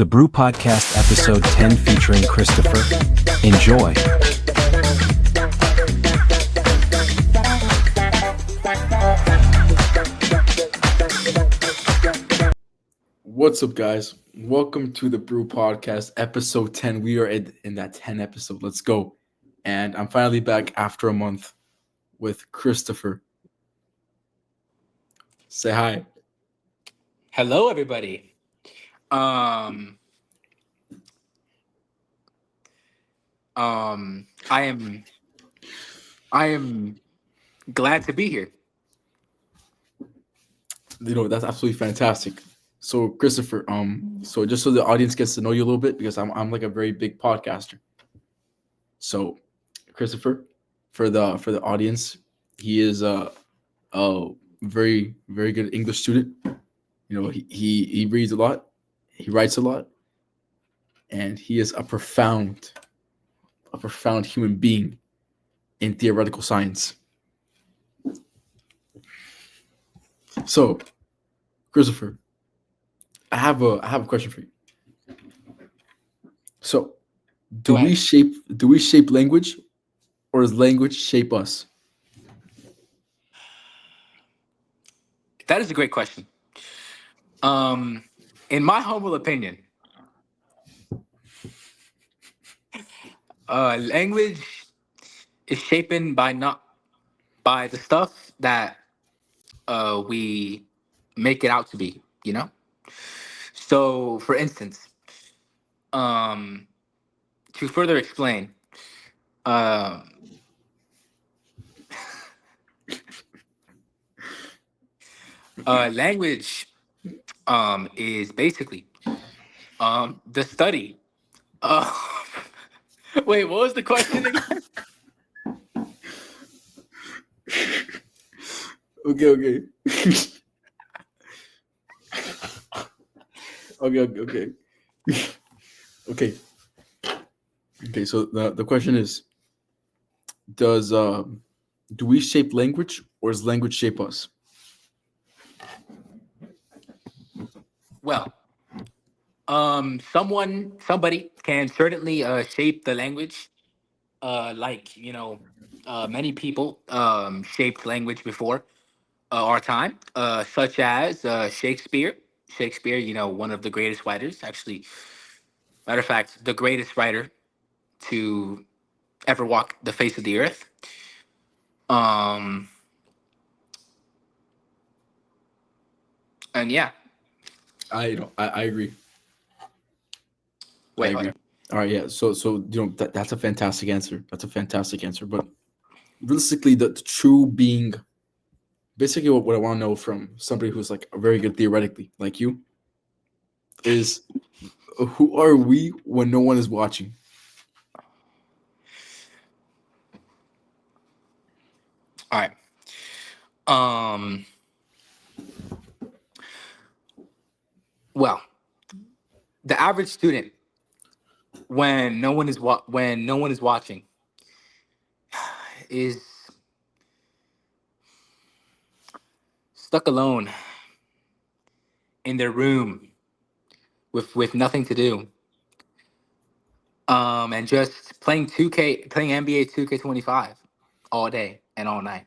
The Bru-Podcast episode 10 featuring Christopher. Enjoy. What's up, guys? Welcome to the Bru-Podcast episode 10. We are in that 10 episode. Let's go. And I'm finally back after a month with Christopher. Say hi. Hello, everybody. I am glad to be here. That's absolutely fantastic. So, Christopher, so just so the audience gets to know you a little bit, because I'm like a very big podcaster. So, Christopher, for the audience, he is a very, very good English student. He reads a lot, he writes a lot, and he is a profound human being in theoretical science. So, Christopher, I have a question for you. So, do we shape language, or does language shape us? That is a great question. In my humble opinion, language is shaped by the stuff that we make it out to be, So, for instance, to further explain, language is basically the study. Wait, what was the question again? Okay. Okay. Okay, so the question is, do we shape language, or does language shape us? Well, somebody can certainly shape the language, many people shaped language before our time, such as Shakespeare. Shakespeare, one of the greatest writers, actually, matter of fact, the greatest writer to ever walk the face of the earth. And yeah. I agree. Wait, I hold agree. on. All right, yeah. So that's a fantastic answer. That's a fantastic answer. But realistically, the true being, basically, what I want to know from somebody who's like very good theoretically, like you, is who are we when no one is watching? All right. Well, the average student, when no one is watching, is stuck alone in their room with nothing to do, and just playing NBA 2K25 all day and all night.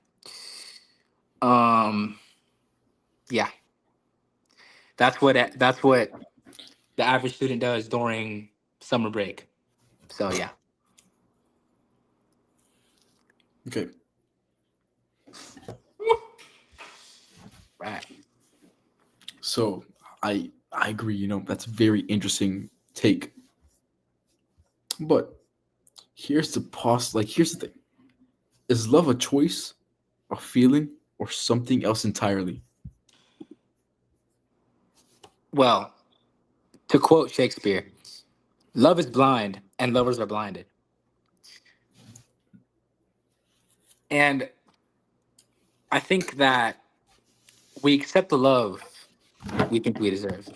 Yeah, that's what the average student does during summer break. So yeah. Okay. Right. So I agree. That's a very interesting take. But here's the thing: is love a choice, a feeling, or something else entirely? Well, to quote Shakespeare, love is blind and lovers are blinded. And I think that we accept the love we think we deserve.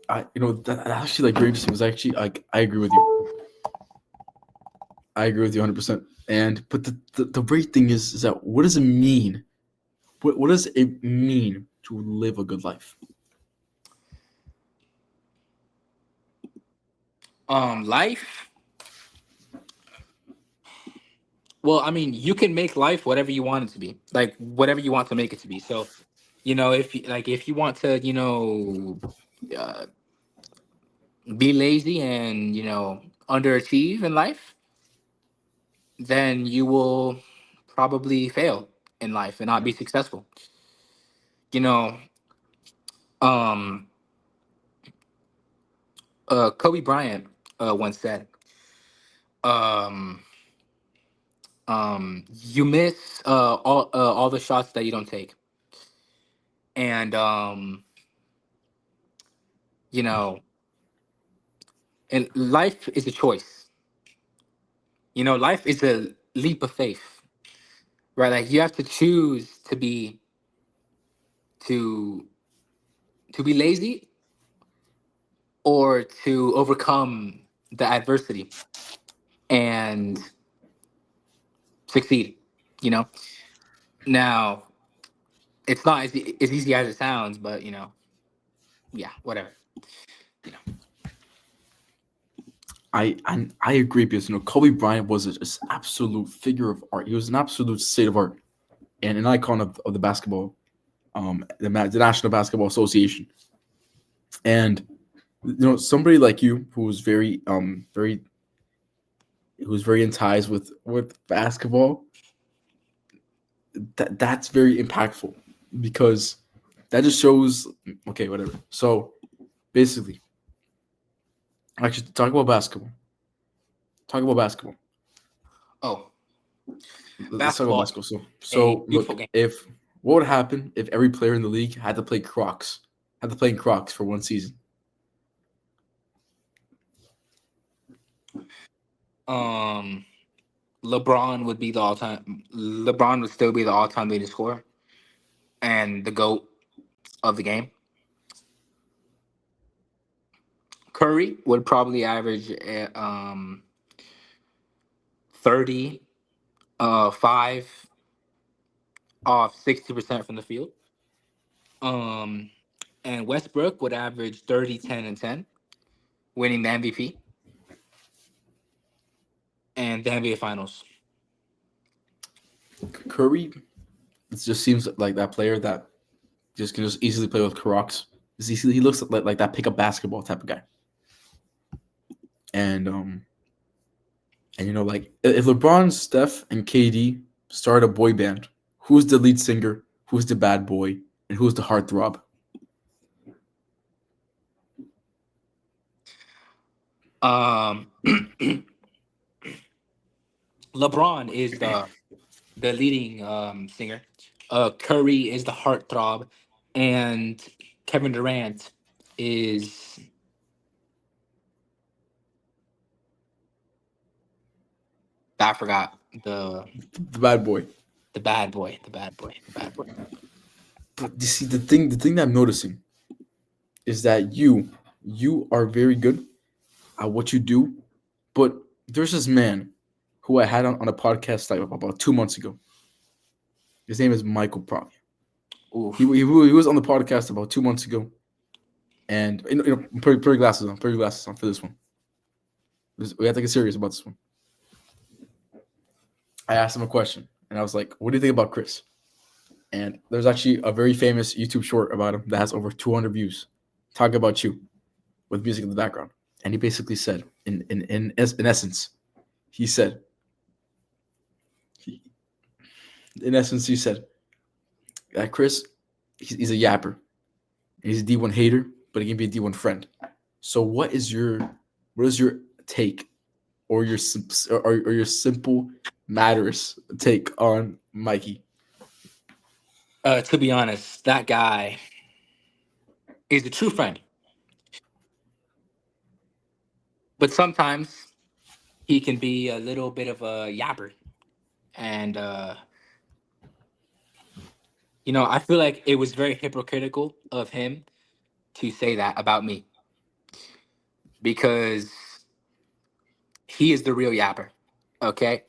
That actually very interesting. It was actually like, I agree with you. I agree with you 100%. But the great thing is that, what does it mean? What does it mean to live a good life? Life. Well, I mean, you can make life whatever you want it to be, like whatever you want to make it to be. So, if you want to, uh, be lazy and underachieve in life, then you will probably fail in life and not be successful. You know, um, Kobe Bryant once said, um, "You miss all the shots that you don't take," and you know, and life is a choice. Life is a leap of faith, right? Like you have to choose to to be lazy or to overcome the adversity and succeed. You know, now it's not as easy as it sounds, but yeah, whatever. You know, I agree because Kobe Bryant was just absolute figure of art. He was an absolute state of art and an icon of the basketball, the National Basketball Association. And somebody like you who was very in ties with basketball, that's very impactful because that just shows. Okay, whatever. So basically, actually, talk about basketball. Talk about basketball. oh, Let's talk about basketball, basketball. a So beautiful look, game. if what would happen if every player in the league had to play Crocs, had to play in Crocs for one season? Um, LeBron would still be the all-time leading scorer and the goat of the game. Curry would probably average 30, 5 off 60% from the field. Um, and Westbrook would average 30, 10, and 10, winning the MVP and the NBA Finals. Curry, it just seems like that player that just can just easily play with Crocs. He looks like that pick up basketball type of guy. And like if LeBron, Steph, and KD start a boy band, who's the lead singer? Who's the bad boy? And who's the heartthrob? Um, LeBron is the leading singer. Curry is the heartthrob, and Kevin Durant is I forgot The bad boy. the bad boy, the bad boy, the bad boy. But you see, the thing that I'm noticing is that you are very good at what you do, but there's this man who I had on a podcast like about 2 months ago. His name is Michael Prov. He, Oof. he, he was on the podcast about 2 months ago, and put your glasses on. Put your glasses on for this one. We have to get serious about this one. I asked him a question, and I was like, "What do you think about Chris?" And there's actually a very famous YouTube short about him that has over 200 views. Talk about you with music in the background, and he basically said, in essence, he said, he, in essence, he said that Chris, he's a yapper, he's a D1 hater, but he can be a D1 friend. So what is your take or your simple matters take on Mikey? To be honest, that guy is a true friend, but sometimes he can be a little bit of a yapper, and I feel like it was very hypocritical of him to say that about me because he is the real yapper. Okay.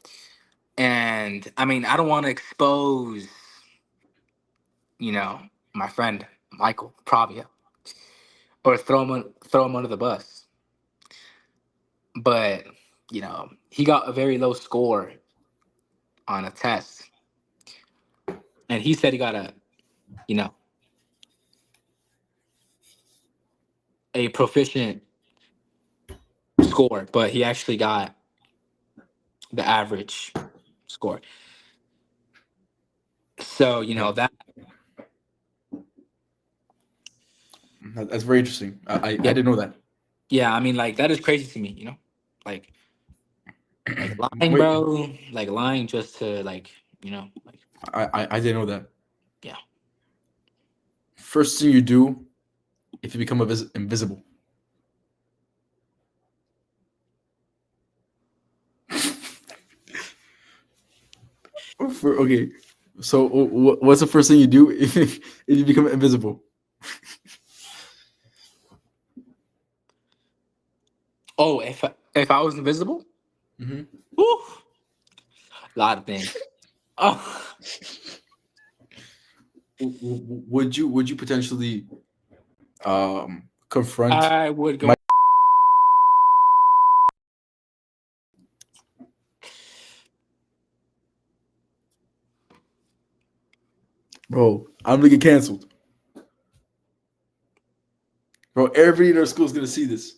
And I mean, I don't want to expose, you know, my friend Michael Pravia or throw him under the bus. but he got a very low score on a test, and he said he got you know a proficient score, but he actually got the average score. So Yeah, that that's very interesting. I yeah, didn't know that. yeah. I mean, like that is crazy to me. Like lying, Wait, bro. Like lying just to like I didn't know that. yeah. First thing you do if you become invisible. Okay, so what's the first thing you do if you become invisible? Oh, if I was invisible, Hmm. whew, a lot of things. Oh, Would you potentially confront I would go. my bro? I'm gonna get canceled, bro. Everybody in our school is gonna see this.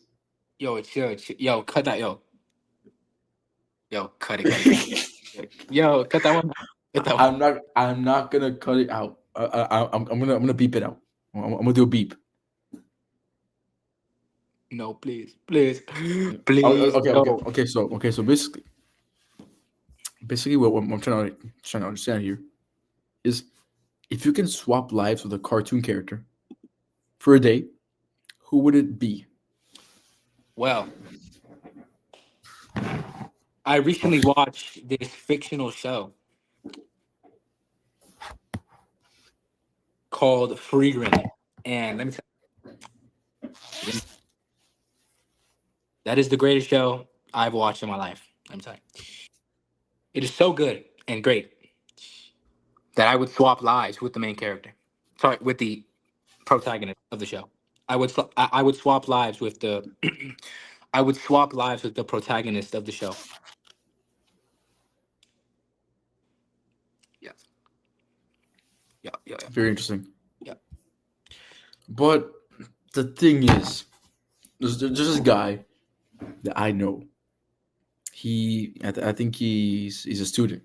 Yo, yo, cut that, yo, cut it. Yo, cut that one. Cut that one. I'm not gonna cut it out. I'm gonna beep it out. I'm gonna do a beep. No, please, Oh, please, okay, okay, no. okay. So basically, what I'm trying to understand here is if you can swap lives with a cartoon character for a day, who would it be? Well, I recently watched this fictional show called Friedrin, and let me tell you, that is the greatest show I've watched in my life. Let me tell you, it is so good and great that I would swap lives with the main character. Sorry, with the protagonist of the show. I would swap lives with the I would swap lives with the protagonist of the show. Yes. Yeah. Yeah. Yeah. Very interesting. Yeah. But the thing is, there's this guy that I know. I think he's a student.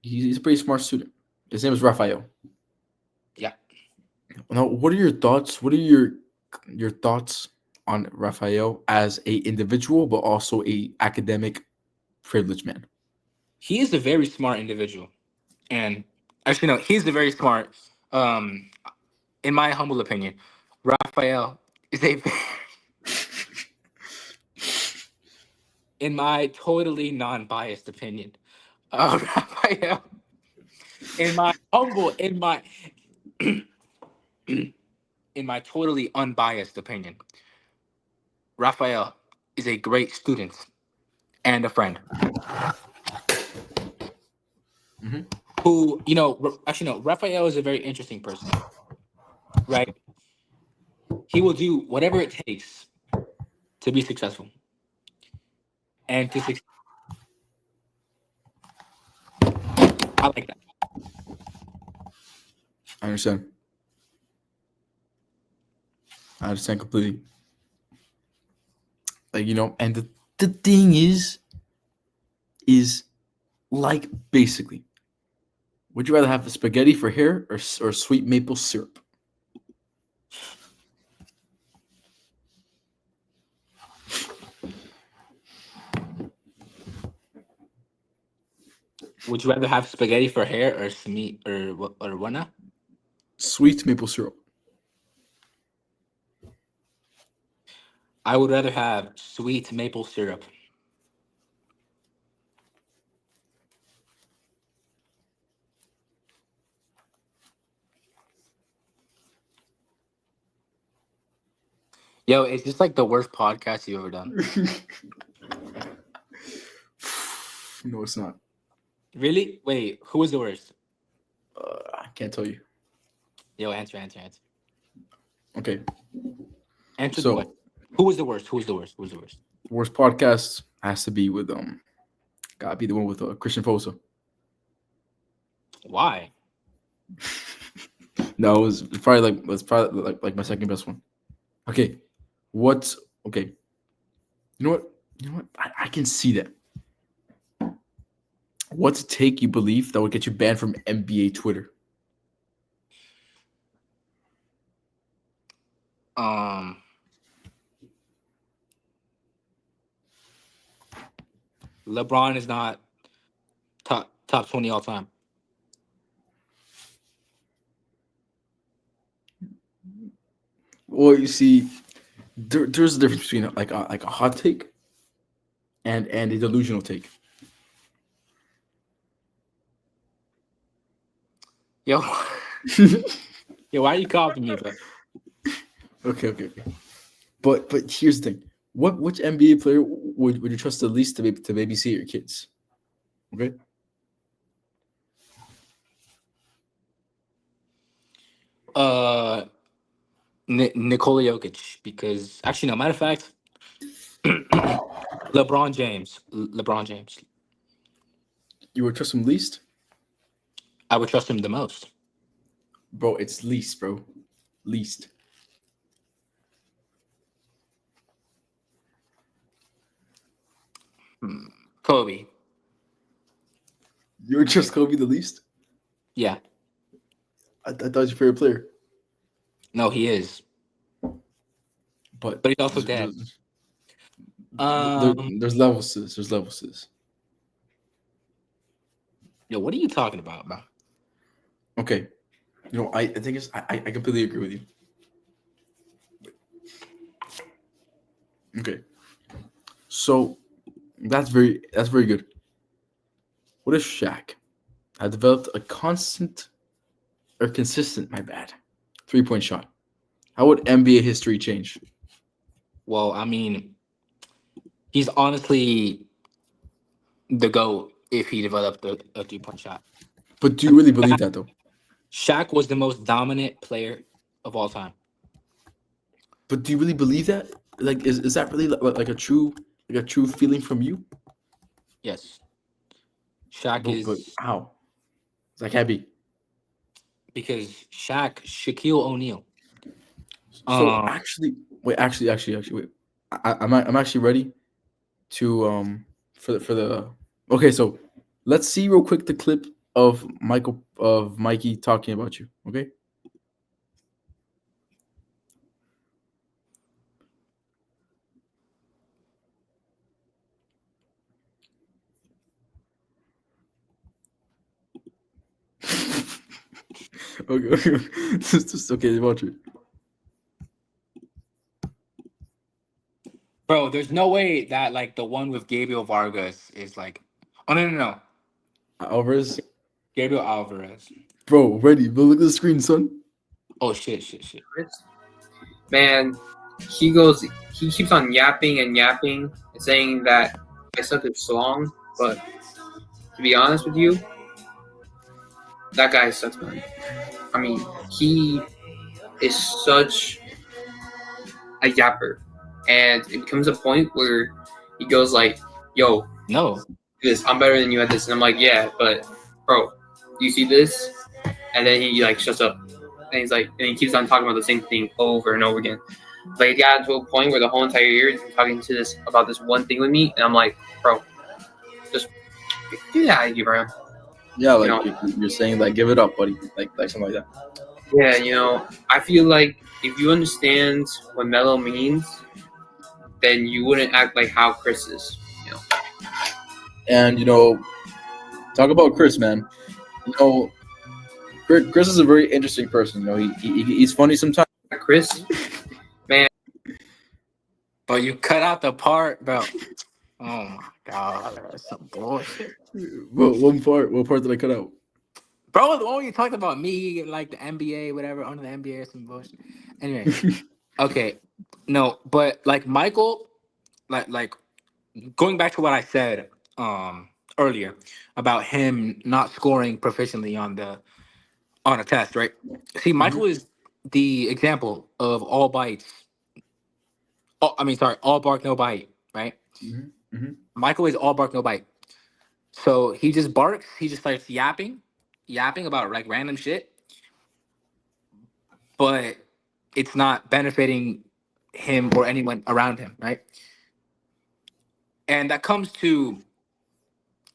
He's a pretty smart student. His name is Raphael. Yeah. Now, what are your thoughts? What are your thoughts on Raphael as a individual, but also a academic privileged man? He is a very smart individual, and actually, no, he's a very smart. Um, in my humble opinion, Raphael is a. In my totally non-biased opinion, Raphael. In my in my totally unbiased opinion, Raphael is a great student and a friend Hmm. who, actually, no, Raphael is a very interesting person, right? He will do whatever it takes to be successful and to succeed. I like that. I understand. I understand completely. Like and the thing is like basically, would you rather have the spaghetti for hair or sweet maple syrup? Would you rather have spaghetti for hair or smeat or what now? Sweet maple syrup. I would rather have sweet maple syrup. Yo, it's just like the worst podcast you've ever done. No, it's not. Really? Wait, who was the worst? I can't tell you. Yo, answer. Okay, Answer the question. so Who was the worst? Who was the worst? Who was the worst? Worst podcast has to be with gotta be the one with Christian Fosa. Why? No, it's probably like my second best one. Okay, what's okay? You know what? You know what? I can see that. What's a take you believe that would get you banned from NBA Twitter? Um, LeBron is not top 20 all time. Well, you see, there's a difference between like a hot take and a delusional take. Yo, yo, why are you copying me, bro? Okay. But here's the thing: which NBA player would you trust the least to babysit your kids? Okay. Uh, Nikola Jokic, because actually, no. Matter of fact, LeBron James. LeBron James. You would trust him least, I would trust him the most. bro. It's least, bro. Least. Kobe. You would trust Kobe the least? Yeah. I thought he was your favorite player, No, he is. but But he's also dead. there's levels to this. There's levels to this. Yo, what are you talking about, bro? Okay, I think I completely agree with you. Okay, so that's very good. What if Shaq had developed a consistent, my bad, 3-point shot? How would NBA history change? Well, I mean, he's honestly the GOAT if he developed a 3-point shot. But do you really believe that though? Shaq was the most dominant player of all time. But do you really believe that? Like, is that really like a true feeling from you? Yes. Shaq But is how? That can't be. because Shaquille O'Neal. So Um, actually, wait. I'm actually ready to for the okay. So let's see real quick the clip of Mikey talking about you. Okay. Okay. Just okay. Watch it. bro, there's no way that like the one with Gabriel Vargas is like. Oh no. Alvarez, Gabriel Alvarez. bro, ready? But look at the screen, son. Oh shit. Man, he keeps on yapping and saying that I suck his song, but to be honest with you, that guy sucks, man. I mean, he is such a yapper, and it becomes a point where he goes like, "Yo, No. this I'm better than you at this," and I'm like, "Yeah, but bro, do you see this?" And then he like shuts up, and he's like, and he keeps on talking about the same thing over and over again. Like it got to a point where the whole entire year he's been talking to this about this one thing with me, and I'm like, bro, just get that out of here, bro. Yeah, like know. you're saying, like, give it up, buddy, like something like that. Yeah, I feel like if you understand what mellow means, then you wouldn't act like how Chris is. And talk about Chris, man. Chris is a very interesting person. He's funny sometimes. Chris, man. But you cut out the part, bro. Oh my god, that's some bullshit. What part did I cut out? Bro, the one where you talked about me, like the NBA, whatever, under the NBA or some bullshit. Anyway, okay. No, but like Michael, like going back to what I said earlier about him not scoring proficiently on a test, right? See, Michael is the example of all bites. All bark, no bite, right? Mm-hmm. Michael is all bark, no bite. So he just barks. He just starts yapping about like random shit, but it's not benefiting him or anyone around him, right? And that comes to,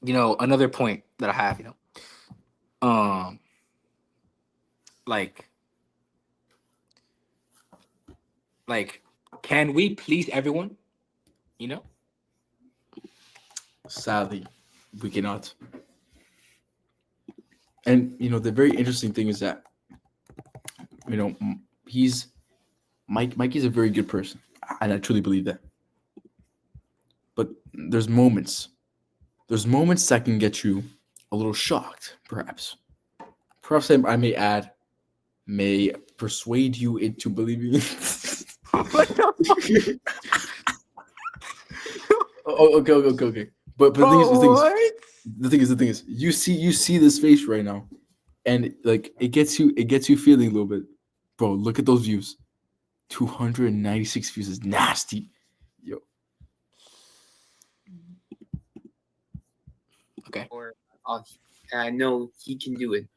another point that I have, um, like, like, can we please everyone? You know? Sadly, we cannot. And the very interesting thing is that he's Mikey's a very good person, and I truly believe that. But there's moments that can get you a little shocked, perhaps. Perhaps I may add, may persuade you into believing. Okay. But the thing is, you see this face right now, and like it gets you feeling a little bit, bro. Look at those views, 296 views is nasty, yo. Okay. Or I know he can do it.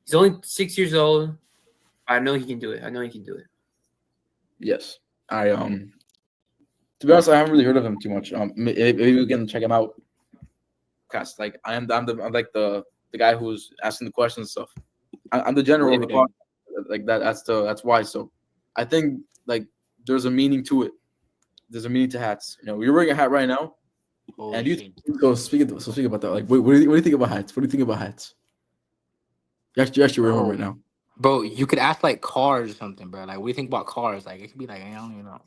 He's only 6 years old. I know he can do it. Yes, to be honest, I haven't really heard of him too much. Maybe we can check him out. Cause like I'm like the guy who's asking the questions and stuff. I'm the general of the podcast, like that. That's why. So I think like there's a meaning to it. There's a meaning to hats. You're wearing a hat right now, and you. So speak about that. Like, what do you think about hats? What do you think about hats? You're actually wearing one right now. Bro, you could ask like cars or something, bro. Like, what do you think about cars? Like, it could be like, I don't even know.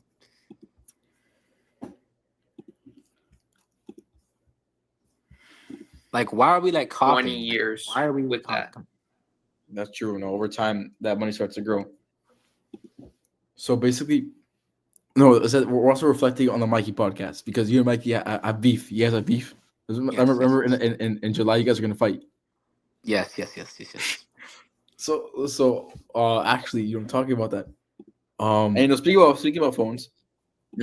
Like, why are we like copying? 20 years. Why are we with that? That's true. Over time, that money starts to grow. So basically, we're also reflecting on the Mikey podcast because you and Mikey have beef. You guys have beef. Remember, in July, you guys are gonna fight. Yes. So actually, talking about that. And speaking about phones,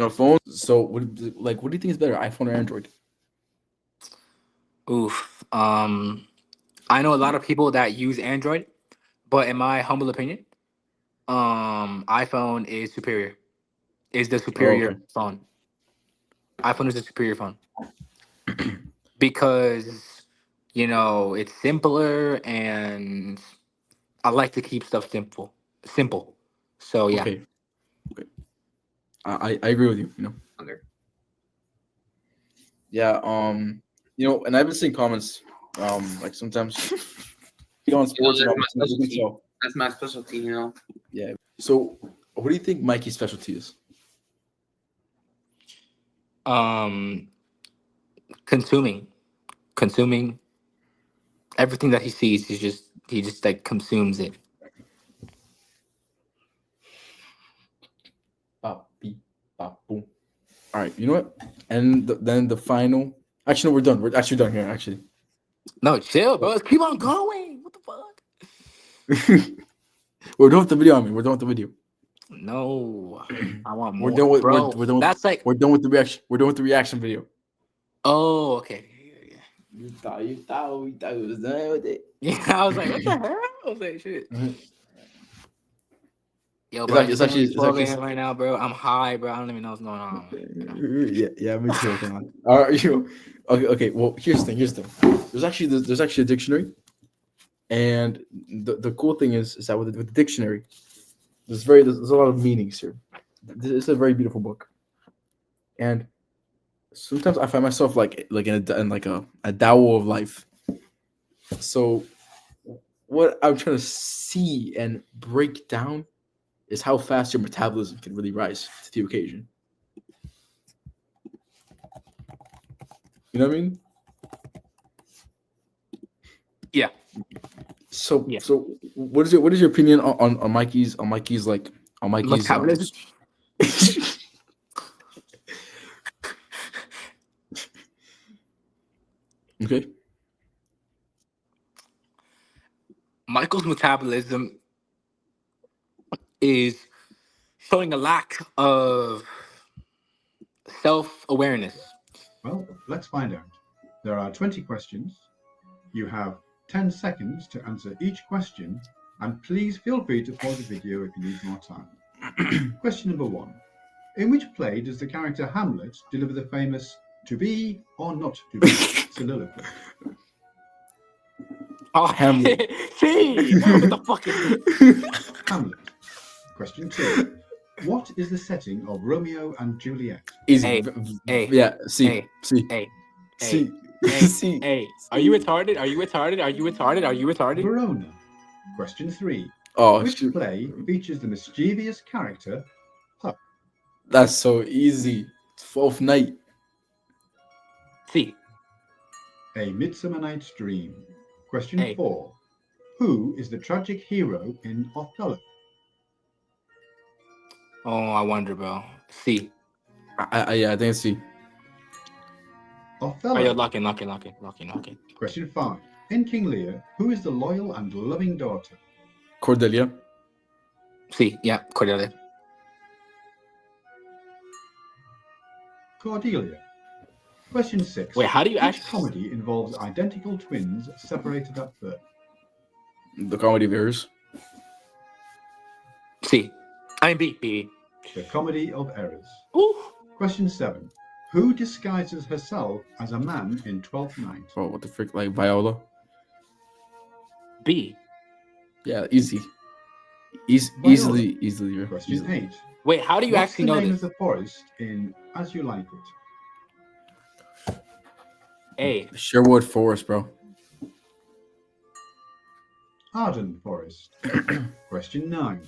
phones. So what do you think is better, iPhone or Android? Oof. I know a lot of people that use Android, but in my humble opinion, iPhone is superior. Is the superior phone. iPhone is the superior phone because it's simpler and I like to keep stuff simple. So yeah. Okay. I agree with you. Okay. Yeah. And I've been seeing comments. Like sometimes. On sports. That's my specialty. Yeah. So, what do you think Mikey's specialty is? Consuming everything that he sees. He just like consumes it. Boom. All right. You know what? And then the final. Actually, no, we're done. We're actually done here. Actually. No, chill, bro. Let's keep on going. What the fuck? We're done with the video. We're done with the video. No, I want more. We're done with. Bro, we're done. That's like we're done with the reaction. We're done with the reaction video. Oh, okay. Yeah. You thought we was done with it. Yeah, I was like, what the hell? I was like, shit. Mm-hmm. Yo, bro, it's actually right now, bro. I'm high, bro. I don't even know what's going on. Yeah, me too. All right, okay. Well, here's the thing. There's actually a dictionary, and the cool thing is that with the dictionary, there's a lot of meanings here. It's a very beautiful book, and sometimes I find myself like in a Tao of life. So, what I'm trying to see and break down is how fast your metabolism can really rise to the occasion. You know what I mean? Yeah. So what is your opinion on Mikey's metabolism? Okay. Michael's metabolism is showing a lack of self awareness. Well, let's find out. There are 20 questions. You have 10 seconds to answer each question, and please feel free to pause the video if you need more time. Question number 1. In which play does the character Hamlet deliver the famous "to be or not to be" soliloquy? Oh, Hamlet. See, what the fuck is this? Hamlet. Question 2. What is the setting of Romeo and Juliet? Easy. Hey, Yeah. See. hey, See. Hey, See. hey, See. hey, are you retarded? Are you retarded? Are you retarded? Are you retarded? Verona. Question 3. Oh, Which shoot. play features the mischievous character Puck? That's so easy. 12th Night. See, A Midsummer Night's Dream. Question Hey. 4. Who is the tragic hero in Othello? oh, I wonder, bro. See, Yeah, I think it's C. Othello. oh, yo, lock in. Question 5. In King Lear, who is the loyal and loving daughter? Cordelia. See, yeah, Cordelia. Cordelia. Question 6. Wait, how do you Which actually? comedy involves identical twins separated at birth? The Comedy of Errors. See, I mean B. The Comedy of Errors. Ooh. Question 7. Who disguises herself as a man in Twelfth Night? Oh, what the frick? Like Viola. B. Yeah, easy. Viola. Easily. Question Easily. 8. Wait, how do you What's actually the know name this? of the forest in As You Like It? A. Sherwood Forest, bro. Arden Forest. Question 9.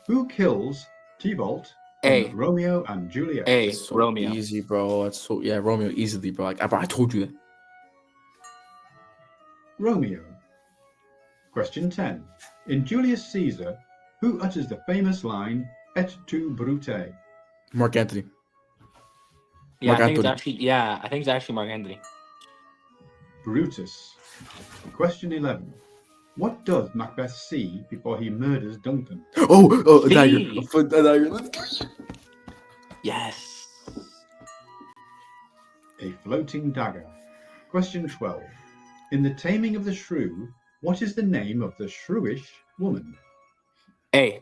Who kills Tybalt A. in Romeo and Juliet? A. So Romeo. easy, bro. That's so Romeo easily, bro. Like I told you that. Romeo. Question 10. In Julius Caesar, who utters the famous line, "Et tu, Brute"? Mark Anthony. Yeah, Mark I think Anthony. I think it's actually Mark Anthony. Brutus. Question 11. What does Macbeth see before he murders Duncan? Oh, a dagger. See? A foot a dagger. Let's go. Yes. A floating dagger. Question 12. In The Taming of the Shrew, what is the name of the shrewish woman? A.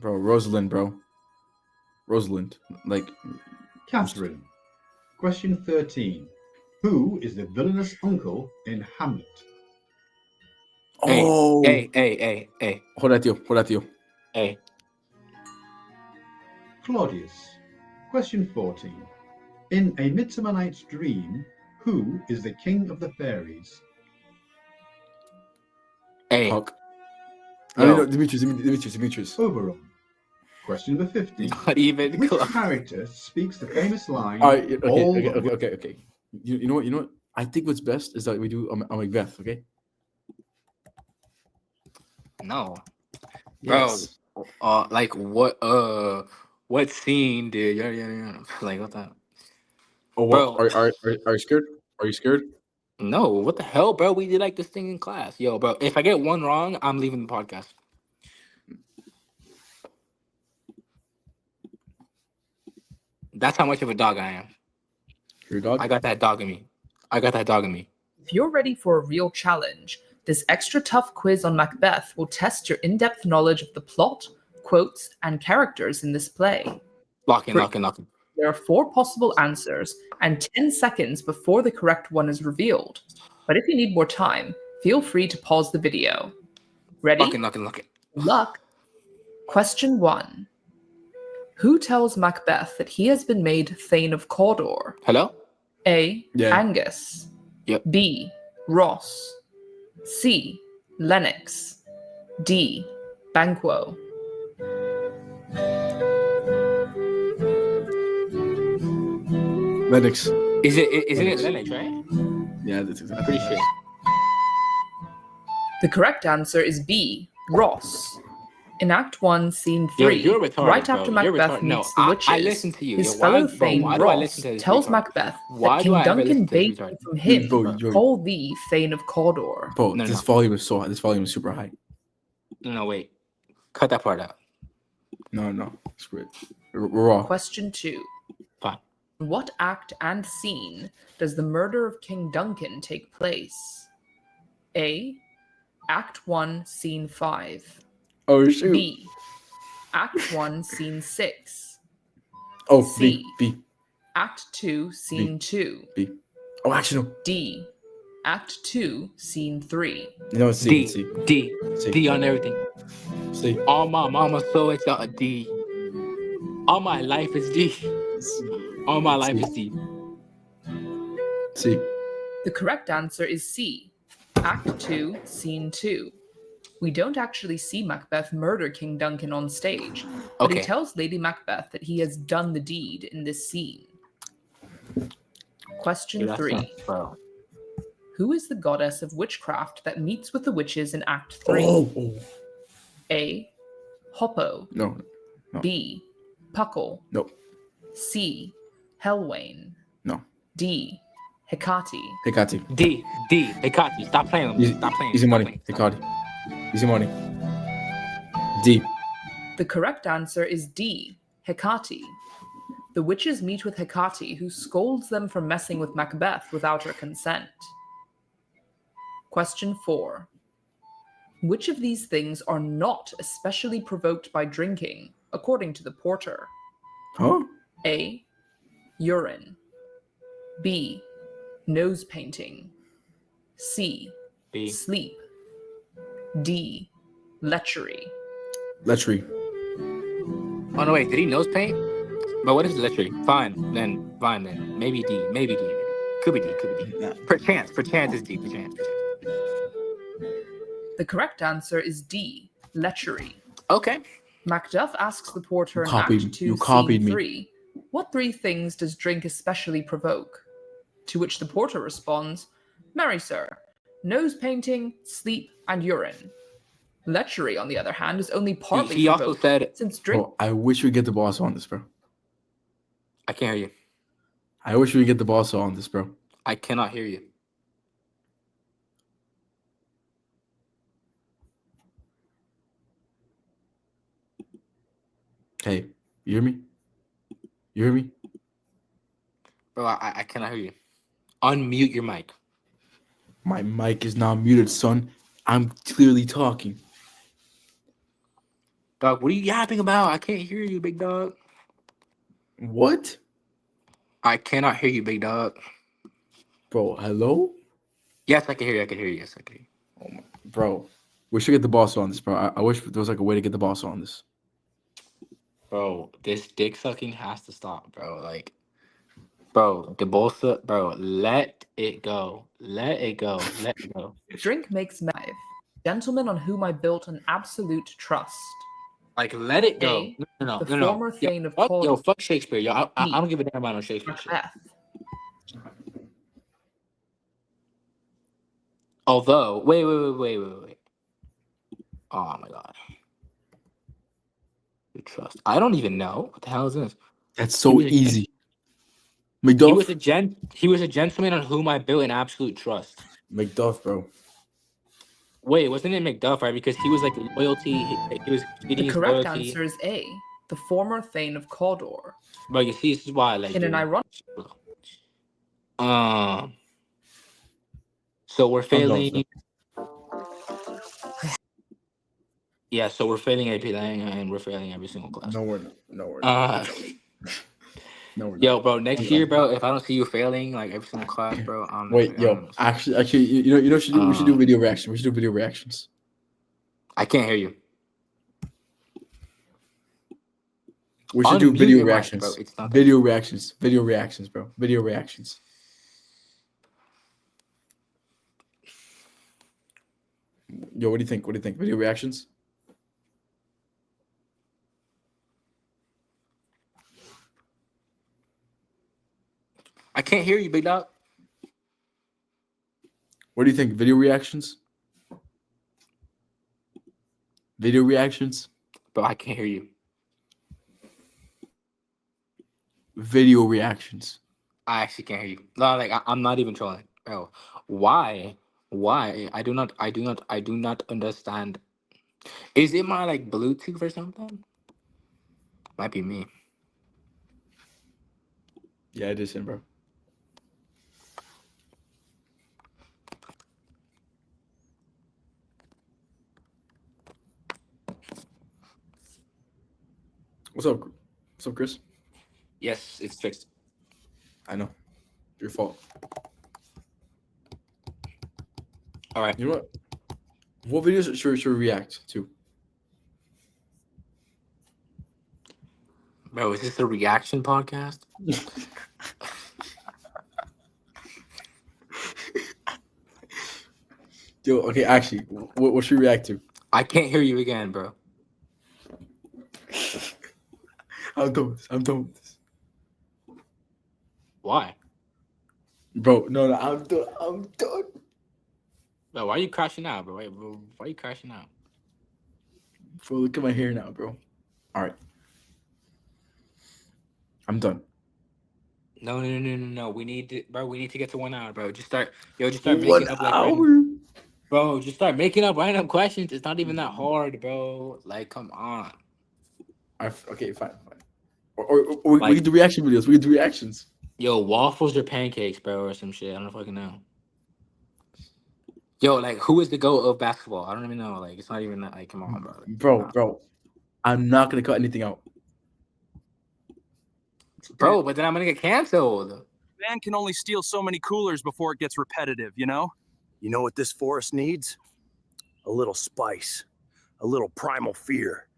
Bro, Rosalind, bro. Rosalind. Like Catherine. Question 13. Who is the villainous uncle in Hamlet? oh A. Hold that tío. A. Claudius. Question 14. In A Midsummer Night's Dream, who is the king of the fairies? A. Puck. Yo. I mean, no, Demetrius. Oberon. Question number 15. Not even Which close. character speaks the famous line? All right, all okay. You know what? I think what's best is that we do a Macbeth, okay? No. Yes. Bro. Like what scene did yeah. Like what the Oh, Bro. what? Are you scared? Are you scared? No, what the hell, bro? We did like this thing in class. Yo, bro, if I get one wrong, I'm leaving the podcast. That's how much of a dog I am. Your dog? I got that dog in me. If you're ready for a real challenge, this extra tough quiz on Macbeth will test your in-depth knowledge of the plot, quotes, and characters in this play. Lock in. There are 4 possible answers and 10 seconds before the correct one is revealed. But if you need more time, feel free to pause the video. Ready? Lock in. Good luck. Question 1. Who tells Macbeth that he has been made Thane of Cawdor? Hello? A. Yeah. Angus. Yep. B. Ross. C. Lennox. D. Banquo. Lennox. Isn't it Lennox, right? Yeah, that's exactly. Pretty sure. The correct answer is B. Ross. In Act 1, Scene Yo, 3, you're retarded, right bro. after You're Macbeth retarded. No, meets the I witches, listen to you. his Yo, fellow why Thane do I Ross listen to this tells retard? Macbeth Why that do King I ever Duncan listen to this bade retard? from him Bro, call thee Thane of Cawdor. Bro, No, this no. volume is this volume is super high. No, wait. Cut that part out. No, screw it. We're off. Question 2. Fine. In what act and scene does the murder of King Duncan take place? A. Act 1, Scene 5. Oh shoot. B. Act 1, Scene 6. Oh, C. B. Act 2, Scene 2. B. Oh, actually, no. D. Act 2, Scene 3. No, it's C. D. it's C. D. C. D on everything. C. All my mama so it's a D. All my life is D. All my life is D. C. The correct answer is C. Act 2, Scene 2. We don't actually see Macbeth murder King Duncan on stage, but he Okay. tells Lady Macbeth that he has done the deed in this scene. Question Dude, that's 3. not- bro. Who is the goddess of witchcraft that meets with the witches in Act 3? Oh. A. Hoppo. No. B. Puckle. No. C. Helwain. No. D. Hecate. Hecate. D. Hecate. Stop playing with me. Easy, Stop playing. easy Stop money. playing. Stop. Hecate. Easy money. D. The correct answer is D. Hecate. The witches meet with Hecate, who scolds them for messing with Macbeth without her consent. Question 4. Which of these things are not especially provoked by drinking, according to the porter? Huh? A. Urine. B. Nose painting. C. B. Sleep. D. Lechery. Lechery. Oh no, wait. Did he nose paint? But what is lechery? Fine then. Maybe D. Could be D. Yeah. Perchance is D. Perchance. The correct answer is D. Lechery. Okay. Macduff asks the porter in Copied- Act 2, you copied Scene me. 3, what 3 things does drink especially provoke? To which the porter responds, Marry, sir, nose painting, sleep, and urine. Lechery, on the other hand, is only partly He also provoked, said, since drink... Bro, I wish we get the boss on this, bro. I can't hear you. I wish we get the boss on this, bro. I cannot hear you. Hey, you hear me? You hear me? Bro, I cannot hear you. Unmute your mic. My mic is not muted, son. I'm clearly talking. Dog, what are you yapping about? I can't hear you, big dog. What? I cannot hear you, big dog. Bro, hello? Yes, I can hear you. Yes, I can hear you. Bro, we should get the boss on this, bro. I wish there was like a way to get the boss on this. Bro, this dick sucking has to stop, bro. Like, bro, the bolsa, bro, let it go. Let it go. Let it go. Drink makes me gentleman on whom I built an absolute trust. Like, let it go. A, No. the former thane of Fuck Shakespeare, yo. I don't give a damn about no Shakespeare shit. Macbeth. Although, wait. Oh my god. You trust. I don't even know. What the hell is this? That's so He was a- easy. He McDuff? was a gentleman on whom I built an absolute trust. McDuff, bro. Wait, wasn't it Macduff, right? Because he was like loyalty. He was The cheating his correct loyalty. answer is A, the former thane of Cawdor. But you see, this is why I like. In an doing- ironic So we're I'm done, failing. Yeah, so we're failing AP and we're failing every single class. No, we're not. No, we're Uh, No, we're not. yo, bro, next year, bro, if I don't see you failing like every single class, bro, I'm Wait, yo. Actually, you know, we should do video reaction. We should do video reactions. I can't hear you. We should do Unmute video your mic, reactions. bro. It's not that- Video reactions. Video reactions, bro. Video reactions. Yo, what do you think? What do you think? Video reactions? I can't hear you, big dog. What do you think? Video reactions? Video reactions? Bro, I can't hear you. Video reactions. I actually can't hear you. No, like I'm not even trolling, bro. Why? I do not understand. Is it my like Bluetooth or something? Might be me. Yeah, edition, bro. What's up? What's up, Chris? Yes, it's fixed. I know. Your fault. All right. You know what? What videos should we react to? Bro, is this a reaction podcast? Yo, okay, actually, what should we react to? I can't hear you again, bro. I'm done with this. I'm done with this. Why? Bro, no, I'm done. I'm done. Bro, why are you crashing out, bro? Why are you crashing out? Bro, look at my hair now, bro. All right. I'm done. No. We need to get to 1 hour, bro. Just start making 1 up like hour? random, bro. Just start making up random questions. It's not even that hard, bro. Like, come on. Okay, fine. Or we Like- can do reaction videos. We can do reactions. Yo, waffles or pancakes, bro, or some shit. I don't fucking know. Yo, like, who is the GOAT of basketball? I don't even know. Like, it's not even that. Like, come on, bro. Bro, I'm not gonna cut anything out. Bro, but then I'm gonna get canceled. Man can only steal so many coolers before it gets repetitive, you know? You know what this forest needs? A little spice, a little primal fear.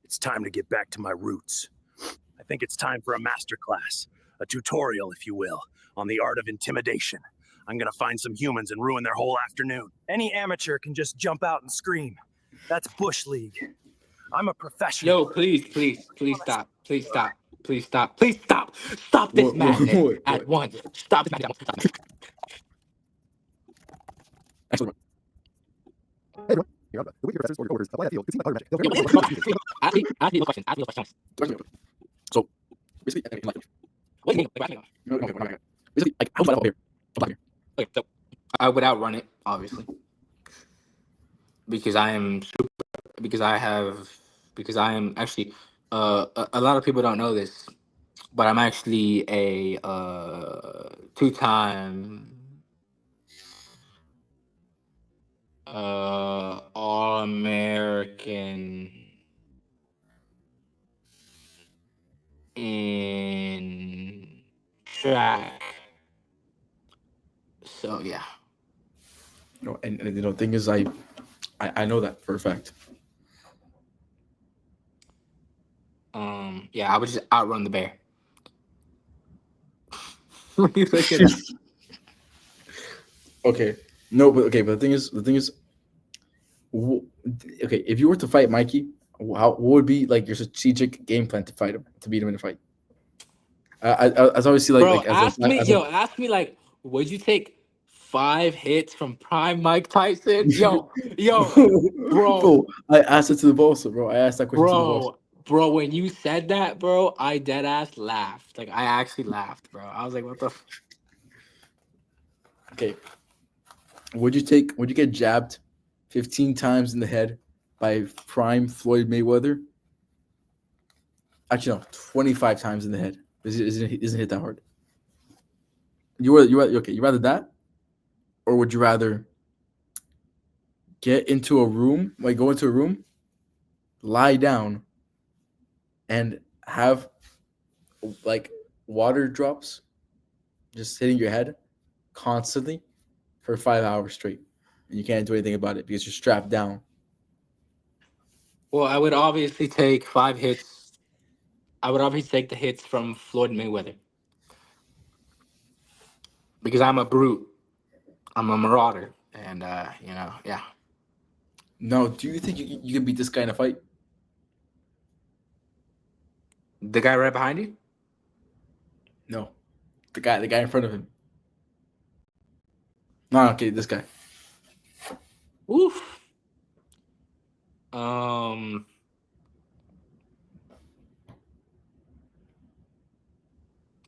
It's time to get back to my roots. I think it's time for a masterclass, a tutorial, if you will, on the art of intimidation. I'm gonna find some humans and ruin their whole afternoon. Any amateur can just jump out and scream. That's Bush League. I'm a professional. Yo, please stop. Please stop. Please stop. Please stop. Stop this madness at once. Stop this madness. Stop. Excellent. Ask me a question. So basically, What do you mean? okay. Basically, like, how's that up here? Okay, so I would outrun it, obviously, because I am actually. A lot of people don't know this, but I'm actually a 2-time All-American in track. So yeah. No, and the thing is, I know that for a fact. Yeah, I would just outrun the bear. What do you think of that? Okay, no, but the thing is, okay, if you were to fight Mikey, what would be like your strategic game plan to fight him, to beat him in a fight? I always see Bro, like ask me like, would you take 5 hits from Prime Mike Tyson? Yo, bro. I asked it to the boss, bro. I asked that question to the boss. Bro, when you said that, bro, I dead ass laughed. Like, I actually laughed, bro. I was like, what the? Okay, would you get jabbed 15 times in the head by prime Floyd Mayweather? Actually, no, 25 times in the head. Isn't hit that hard? You rather that, or would you rather go into a room, lie down, and have like water drops just hitting your head constantly for 5 hours straight, and you can't do anything about it because you're strapped down? Well, I would obviously take 5 hits. I would obviously take the hits from Floyd Mayweather. Because I'm a brute. I'm a marauder. And, yeah. No, do you think you can beat this guy in a fight? The guy right behind you? No, the guy in front of him. No, okay, this guy. Oof.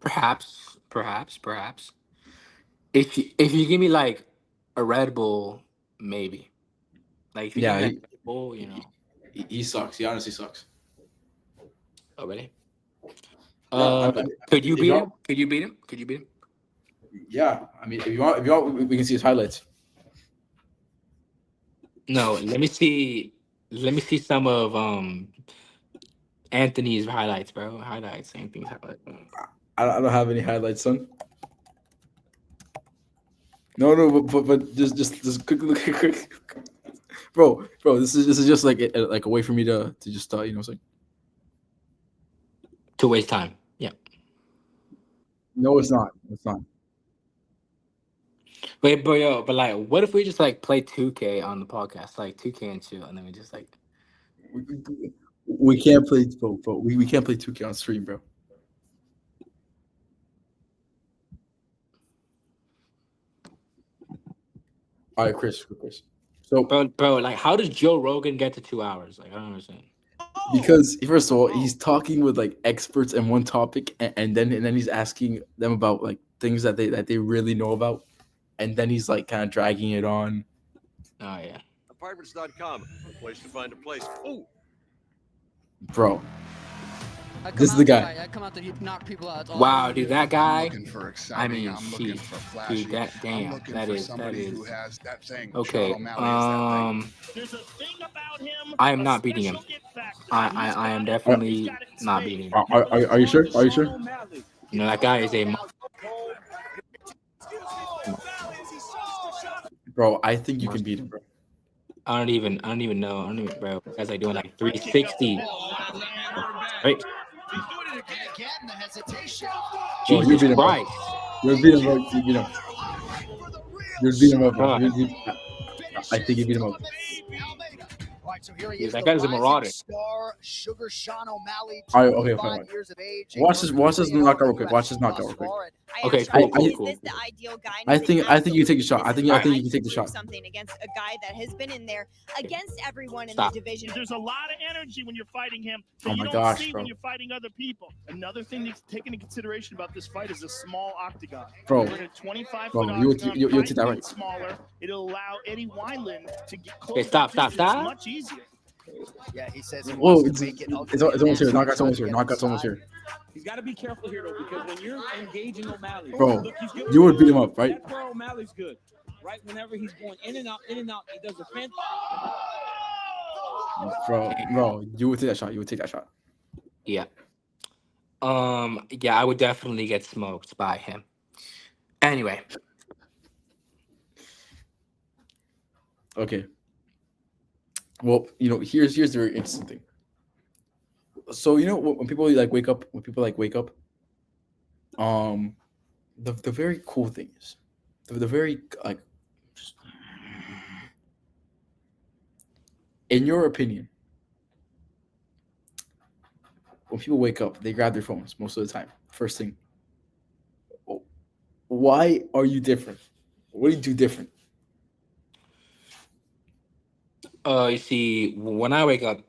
Perhaps. If you give me like a Red Bull, maybe. Like if you give me like a Red Bull, He sucks. He honestly sucks. Oh really? Could you if beat you him? want- Could you beat him? Could you beat him? Yeah, I mean, if you want, we can see his highlights. No, let me see. Let me see some of Anthony's highlights, bro. Highlights. Anthony's highlights. I don't have any highlights, son. No, but just quick, bro. This is just like a way for me to just you know what I'm saying. To waste time. Yeah. No, it's not. It's not. Wait, but like, what if we just like play 2K on the podcast, like 2K and 2, and then we just like. We can't play, bro. We can't play 2K on stream, bro. All right, Chris. So, Bro, like, how does Joe Rogan get to 2 hours? Like, I don't understand. because first of all, he's talking with like experts in one topic, and then he's asking them about like things that they really know about, and then he's like kind of dragging it on. Oh yeah. Apartments.com, a place to find a place. Oh, Bro, this is the guy. I come out to knock people out. That's all Wow, I dude, do. that guy. Looking for I exciting, mean, I'm looking sheesh, for flashy. dude, that I'm damn, looking that for is somebody who has that thing. okay. Sean O'Malley has that thing. There's a thing about him. I am not beating him. I am definitely not beating him. Are you sure? Are you sure? You know, that guy is a. Bro, I think you can beat him, bro. I don't even know. I don't even, bro. That's like doing like 360. Right? Bro, you Jesus beat him, bro. Christ. You beat him, bro. You beat him. You beat him up, bro. I think you beat him up. Dude, that guy's a marauder. All right, okay, fine. Watch this knockout real quick. Watch this knockout real quick. Okay, cool. I think you take the shot. I think you can take the shot. Something against a guy that has been in there against everyone in Stop. the division. There's a lot of energy when you're fighting him that Oh you my don't gosh, see bro. when you're fighting other people. Another thing to take into consideration about this fight is a small octagon. Bro. We're in a 25-foot Bro, octagon. you Fight take that being right. Smaller, it'll allow Eddie Wineland to get close. Okay, stop. It's much easier. Yeah, he says he Whoa, wants to make it it's almost here. Knockout's almost here. Knockout's almost here. He's got to be careful here, though, because when you're engaging O'Malley, Bro, look, he's good. you would beat him up, right? That's where O'Malley's good. Right, whenever he's going in and out, he does a fence. Bro, you would take that shot. You would take that shot. Yeah. Yeah, I would definitely get smoked by him. Anyway. Okay. Well, you know, here's the very interesting thing. So, you know, when people wake up, the very cool thing is, the very like, in your opinion, when people wake up, they grab their phones most of the time. First thing. Why are you different? What do you do different? You see, when I wake up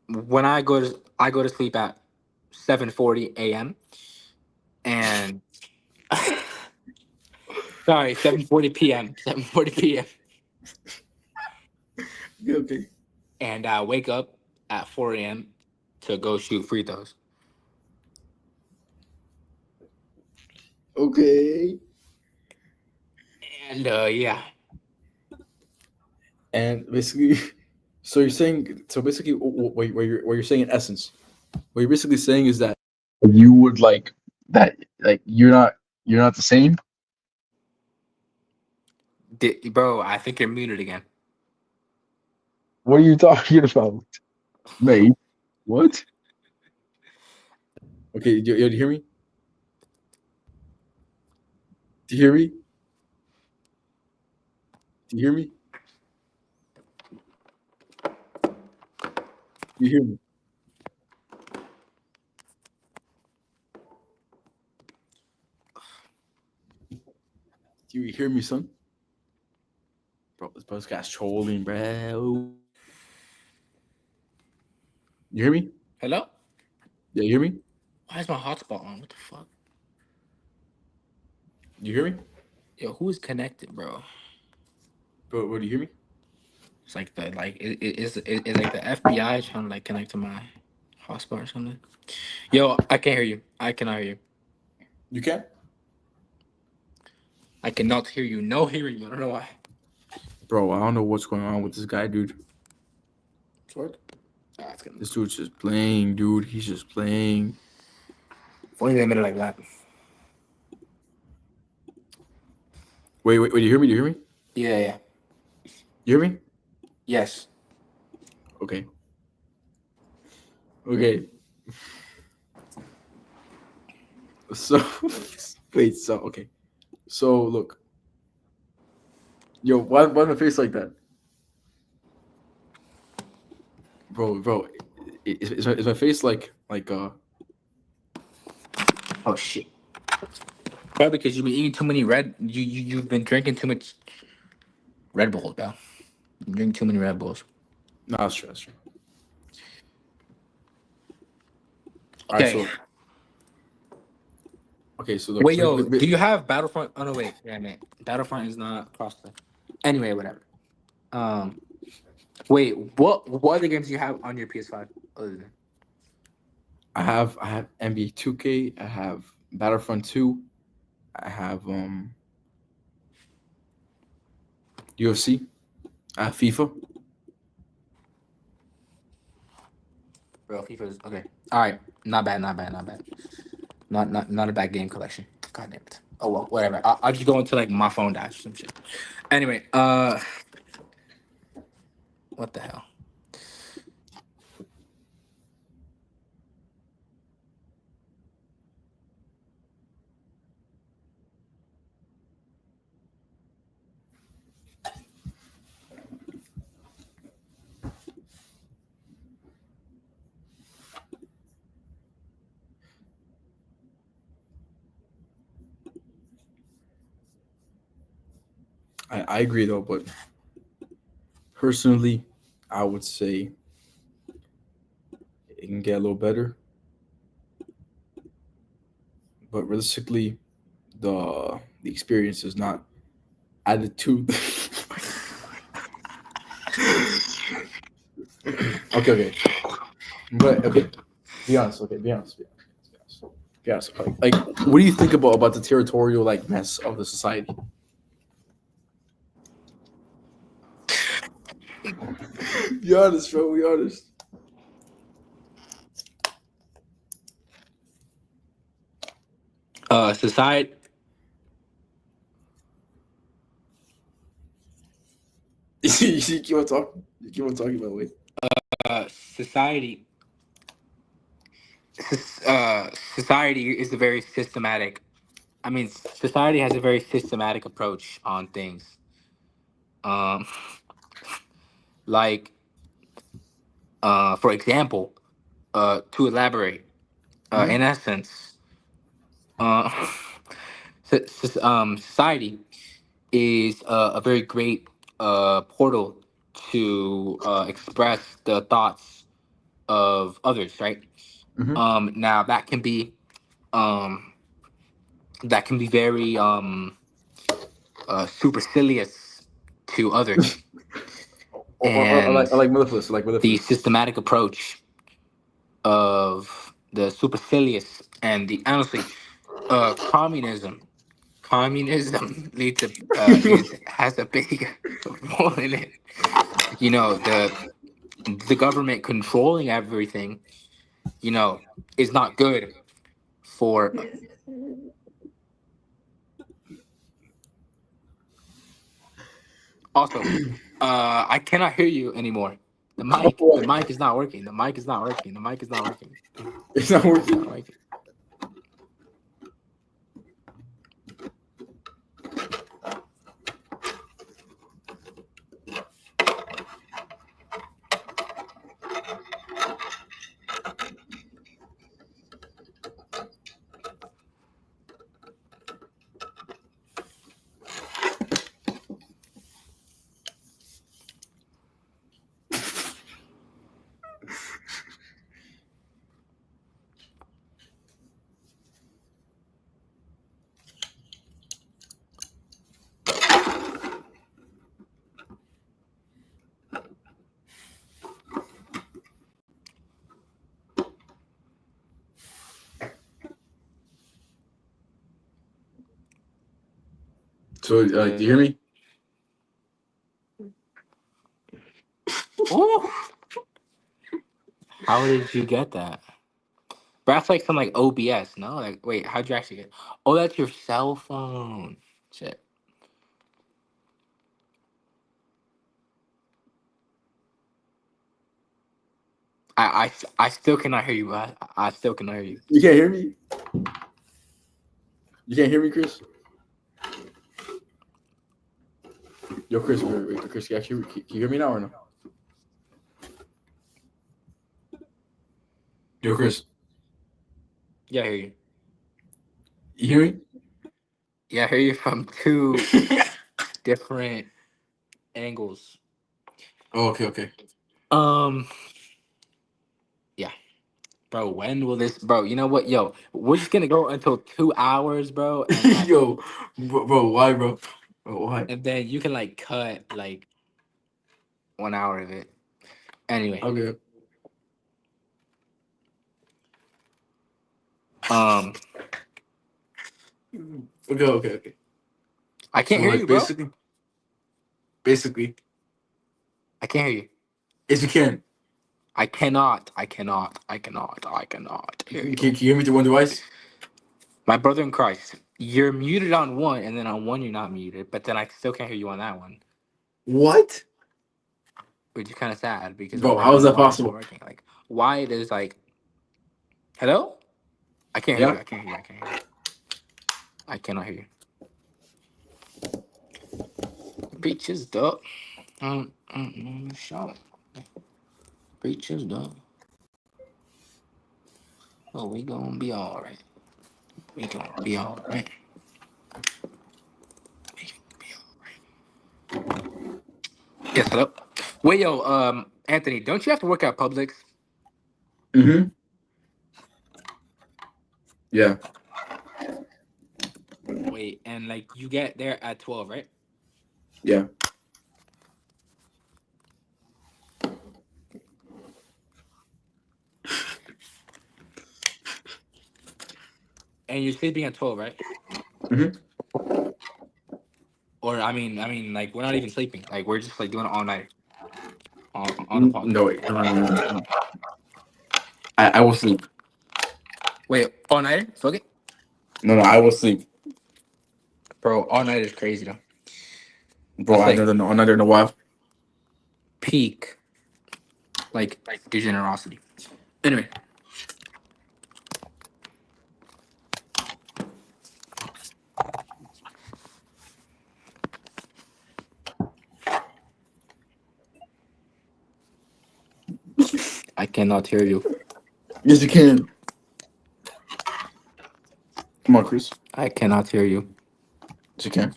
when I go to sleep at 7:40 a.m. and sorry, 7:40 p.m. 7:40 p.m. Okay. And I wake up at 4 a.m. to go shoot free throws. Okay. And yeah. And basically, so you're saying, basically, what you're saying in essence, what you're basically saying is that you would like you're not the same. Bro, I think you're muted again. What are you talking about, mate? What? Okay, do you hear me? Do you hear me? Do you hear me? You hear me? Do you hear me, son? Bro, this guy's trolling, bro. You hear me? Hello? Yeah, you hear me? Why is my hotspot on? What the fuck? You hear me? Yo, who is connected, bro? Bro, what do you hear me? It's like it's like the FBI trying to like connect to my Hotspot or something. Yo, I can't hear you. I cannot hear you. You can? I cannot hear you. No hearing you. I don't know why. Bro, I don't know what's going on with this guy, dude. It's work. Ah, it's good. This dude's just playing, dude. He's just playing. If only they made it like that. Wait. Do you hear me? Do you hear me? Yeah. You hear me? Yes. Okay. So, wait. So, okay. So, look. Yo, why my face like that? Bro, is my face like Oh shit. Probably because you've been eating too many you've been drinking too much Red Bulls, bro. You're drinking too many Red Bulls. No, that's true. Okay. So look, Wait, yo, do you have Battlefront? Oh no, wait. Yeah, man. Battlefront is not cross the. Anyway, whatever. Wait, what other games do you have on your PS5 other than? I have NBA 2K. I have Battlefront 2. I have UFC. I have FIFA. Bro, FIFA is okay. All right, not bad. Not a bad game collection. God damn it. Oh well, whatever. I'll just go into like my phone dash or some shit. Anyway, what the hell? I agree though, but personally, I would say it can get a little better. But realistically, the experience is not added to. Okay. But okay, be honest. Be honest. Like, what do you think about the territorial like mess of the society? Be honest, bro. Be honest. Society. You keep on talking. By the way. Society. Society is a very systematic. I mean, society has a very systematic approach on things. Like, for example, to elaborate, in essence, society is a very great portal to express the thoughts of others, right? Now that can be very supercilious to others. Or like mellifluous, the systematic approach of the supercilious and the honestly, communism leads to has a big role in it. You know, the government controlling everything, you know, is not good for. Also, I cannot hear you anymore. The mic is not working. It's not working. So, do you hear me? Ooh. How did you get that? But that's like some like OBS, no? Like, wait, how'd you actually get? Oh, that's your cell phone. Shit. I still cannot hear you, bro. I still cannot hear you. You can't hear me? You can't hear me, Chris? Yo, Chris, wait, Chris, can you hear me now or no? Yo, Chris. Yeah, I hear you. You hear me? Yeah, I hear you from two different angles. Oh, okay. Yeah. Bro, when will this, bro? You know what, yo? We're just gonna go until 2 hours, bro. And like, Yo, bro, why, bro? Bro, why? and then you can like cut like 1 hour of it. Anyway. Okay. Okay. I can't So, hear you, bro. Basically. I can't hear you. Yes, you can. I cannot hear you. Can you hear me through one device? My brother in Christ, you're muted on one, and then on one you're not muted, but then I still can't hear you on that one. What? Which is kind of sad because Bro, how is that possible? working. Like, why it is like, hello? I can't hear you. I cannot hear you. Breaches, duh. Shout. Breaches, duh. Oh, we gonna be all right. Yes, hello. Wait, yo, Anthony, don't you have to work at Publix? Mm-hmm. Yeah. Wait, and like you get there at 12, right? Yeah. And you're sleeping at 12, right? Mm-hmm. Or I mean, like we're not even sleeping. Like we're just like doing it all night. On the podcast. No, wait. No. I will sleep. Wait, all night? Fuck it. No, I will sleep. Bro, all night is crazy though. Bro, I don't know why. Peak. Like degenerosity. Anyway. I cannot hear you. Yes, you can. Come on, Chris. I cannot hear you. Yes, you can.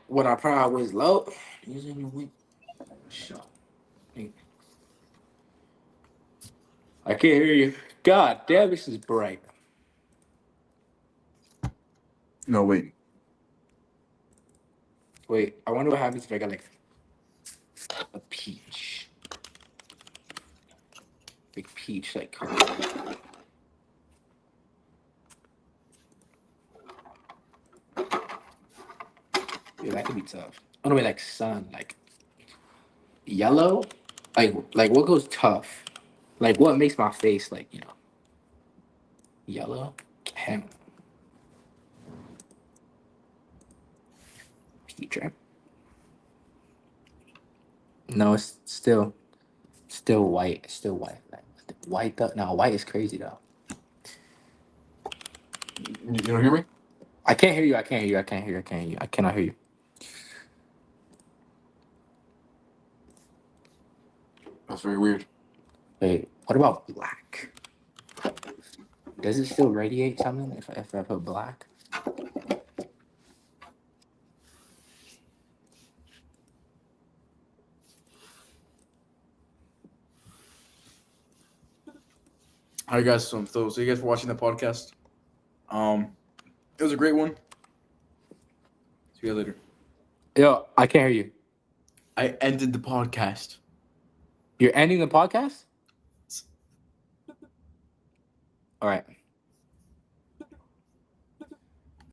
When our power was low. I can't hear you. God damn, this is bright. No, wait. Wait, I wonder what happens if I got like a peach. Big peach, like. Yeah, that could be tough. Oh no, wait, like sun, like yellow, like what goes tough? Like what makes my face like yellow? Camel. Peach, right? No, it's still white. It's still white. Like white though. No, white is crazy though. You don't hear me? I can't hear you. I cannot hear you. That's very weird. Wait, what about black? Does it still radiate something if I put black? All right, guys. So you guys for watching the podcast. It was a great one. See you guys later. Yo, I can't hear you. I ended the podcast. You're ending the podcast? All right.